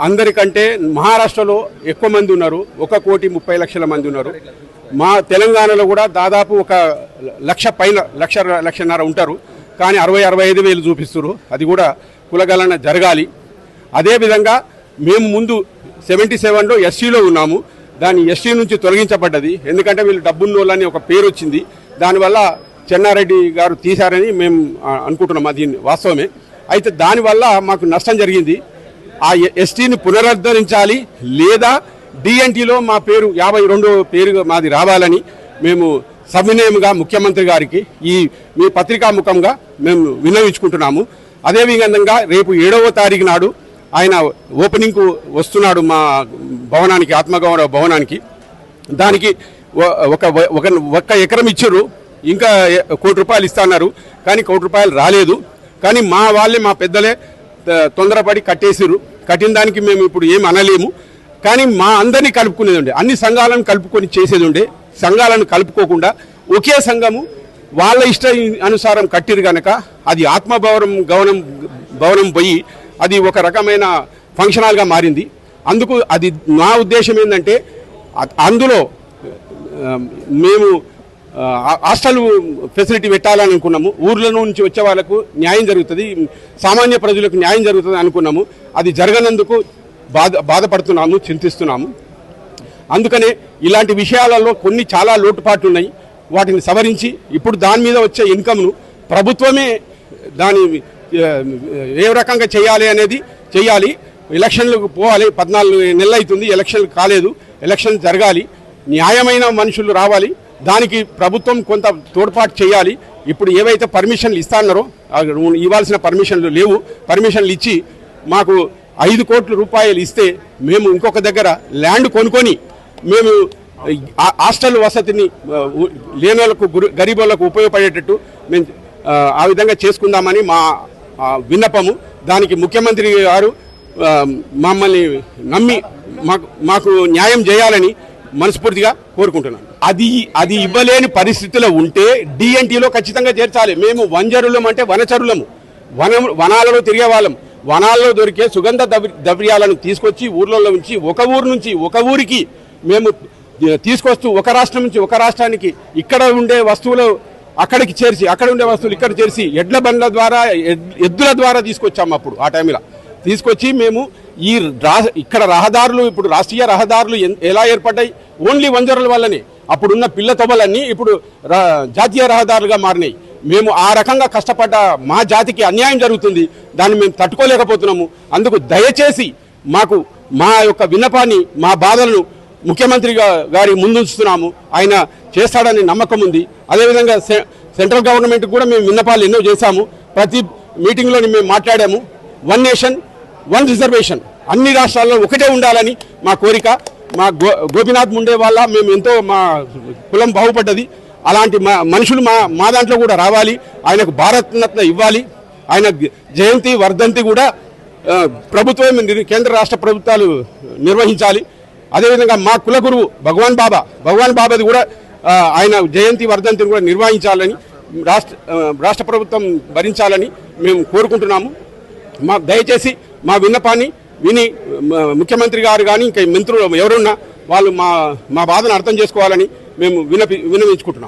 అందరికంటే మహారాష్ట్రలో ఎక్కువ మంది ఉన్నారు, 1,30,00,000 మంది ఉన్నారు. మా తెలంగాణలో కూడా దాదాపు 1,00,000 పైన 1,00,000-1,50,000 ఉంటారు. కానీ 60-65 వేలు చూపిస్తారు. అది కూడా కులగణన జరగాలి. అదేవిధంగా మేము ముందు 77లో ఎస్సీలో ఉన్నాము. దాన్ని ఎస్సీ నుంచి తొలగించబడ్డది. ఎందుకంటే వీళ్ళు డబ్బున్నోళ్ళని ఒక పేరు వచ్చింది. దానివల్ల చెన్నారెడ్డి గారు తీశారని మేము అనుకుంటున్నాం. అది వాస్తవమే. అయితే దానివల్ల మాకు నష్టం జరిగింది. ఆ ఎస్టీని పునరుద్ధరించాలి, లేదా డిఎన్టీలో మా పేరు 52వ పేరు మాది రావాలని మేము సవినయంగా ముఖ్యమంత్రి గారికి మీ పత్రికాముఖంగా మేము విన్నవించుకుంటున్నాము. అదేవిధంగా రేపు 7వ తారీఖు నాడు ఆయన ఓపెనింగ్కు వస్తున్నాడు మా భవనానికి, ఆత్మగౌరవ భవనానికి. దానికి ఒక ఎకరం ఇచ్చారు, ఇంకా ₹1 కోటి ఇస్తున్నారు. కానీ ₹1 కోటి రాలేదు. కానీ మా వాళ్ళే, మా పెద్దలే తొందరపడి కట్టేసారు. కట్టిన దానికి మేము ఇప్పుడు ఏం అనలేము. కానీ మా అందరినీ కలుపుకునేది ఉండే, అన్ని సంఘాలను కలుపుకొని చేసేది ఉండే. సంఘాలను కలుపుకోకుండా ఒకే సంఘము వాళ్ళ ఇష్ట అనుసారం కట్టిరు కనుక అది భవనం పోయి అది ఒక రకమైన ఫంక్షన్ హాల్గా మారింది. అందుకు అది నా ఉద్దేశం ఏంటంటే, అందులో మేము హాస్టల్ ఫెసిలిటీ పెట్టాలని అనుకున్నాము. ఊర్ల నుంచి వచ్చే వాళ్ళకు న్యాయం జరుగుతుంది, సామాన్య ప్రజలకు న్యాయం జరుగుతుంది అనుకున్నాము. అది జరగనందుకు బాధపడుతున్నాము, చింతిస్తున్నాము. అందుకనే ఇలాంటి విషయాలలో కొన్ని చాలా లోటుపాట్లు ఉన్నాయి. వాటిని సవరించి ఇప్పుడు దాని మీద వచ్చే ఇన్కమ్ను ప్రభుత్వమే దాని ఏ రకంగా చేయాలి అనేది చేయాలి. ఎలక్షన్లకు పోవాలి. 14 నెలలు అవుతుంది, ఎలక్షన్లు కాలేదు. ఎలక్షన్ జరగాలి, న్యాయమైన మనుషులు రావాలి. దానికి ప్రభుత్వం కొంత తోడ్పాటు చేయాలి. ఇప్పుడు ఏవైతే పర్మిషన్లు ఇస్తారో ఇవ్వాల్సిన పర్మిషన్లు లేవు. పర్మిషన్లు ఇచ్చి మాకు ₹5 కోట్ల ఇస్తే మేము ఇంకొక దగ్గర ల్యాండ్ కొనుక్కొని మేము హాస్టల్ వసతిని లేని వాళ్ళకు, గరీబ్ వాళ్ళకు ఉపయోగపడేటట్టు మేము ఆ విధంగా చేసుకుందామని మా విన్నపము. దానికి ముఖ్యమంత్రి గారు మమ్మల్ని నమ్మి మాకు న్యాయం చేయాలని మనస్ఫూర్తిగా కోరుకుంటున్నాను. అది ఇవ్వలేని పరిస్థితిలో ఉంటే డిఎన్టీలో ఖచ్చితంగా చేర్చాలి. మేము వంజరులం అంటే వనచరులము, వనాలలో తిరిగే వాళ్ళం. వనాల్లో దొరికే సుగంధ ద్రవ్యాలను తీసుకొచ్చి ఊర్లలో ఉంచి ఒక ఊరు నుంచి ఒక ఊరికి మేము తీసుకొస్తూ ఒక రాష్ట్రం నుంచి ఒక రాష్ట్రానికి ఇక్కడ ఉండే వస్తువులు అక్కడికి చేర్చి, అక్కడ ఉండే వస్తువులు ఇక్కడ చేర్చి ఎడ్ల బండ్ల ద్వారా, ఎద్దుల ద్వారా తీసుకొచ్చాము. అప్పుడు ఆ టైంలో తీసుకొచ్చి మేము ఇక్కడ రహదారులు, ఇప్పుడు రాష్ట్రీయ రహదారులు ఎలా ఏర్పడ్డాయి? ఓన్లీ వంజరుల వల్లనే. అప్పుడున్న పిల్ల తొబలన్నీ ఇప్పుడు జాతీయ రహదారులుగా మారినాయి. మేము ఆ రకంగా కష్టపడ్డ మా జాతికి అన్యాయం జరుగుతుంది. దాన్ని మేము తట్టుకోలేకపోతున్నాము. అందుకు దయచేసి మాకు మా యొక్క విన్నపాన్ని, మా బాధలను ముఖ్యమంత్రి గారి ముందుంచుతున్నాము. ఆయన చేస్తాడని నమ్మకం ఉంది. అదేవిధంగా సెంట్రల్ గవర్నమెంట్ కూడా మేము విన్నపాలు ఎన్నో చేశాము. ప్రతి మీటింగ్లో మేము మాట్లాడాము. 1 నేషన్ 1 రిజర్వేషన్, అన్ని రాష్ట్రాల్లో ఒకటే ఉండాలని మా కోరిక. మా గోపీనాథ్ ముండే వల్ల మేము ఎంతో మా కులం బాగుపడ్డది. అలాంటి మనుషులు మా దాంట్లో కూడా రావాలి. ఆయనకు భారతరత్న ఇవ్వాలి. ఆయన జయంతి, వర్ధంతి కూడా ప్రభుత్వం, కేంద్ర రాష్ట్ర ప్రభుత్వాలు నిర్వహించాలి. అదేవిధంగా మా కులగురువు భగవాన్ బాబాది కూడా ఆయన జయంతి, వర్ధంతిని కూడా నిర్వహించాలని, రాష్ట్ర ప్రభుత్వం భరించాలని మేము కోరుకుంటున్నాము. దయచేసి మా విన్నపాన్ని విని ముఖ్యమంత్రి గారు కానీ ఇంకా మంత్రులు ఎవరున్నా వాళ్ళు మా బాధను అర్థం చేసుకోవాలని మేము విన్నవించుకుంటున్నాం.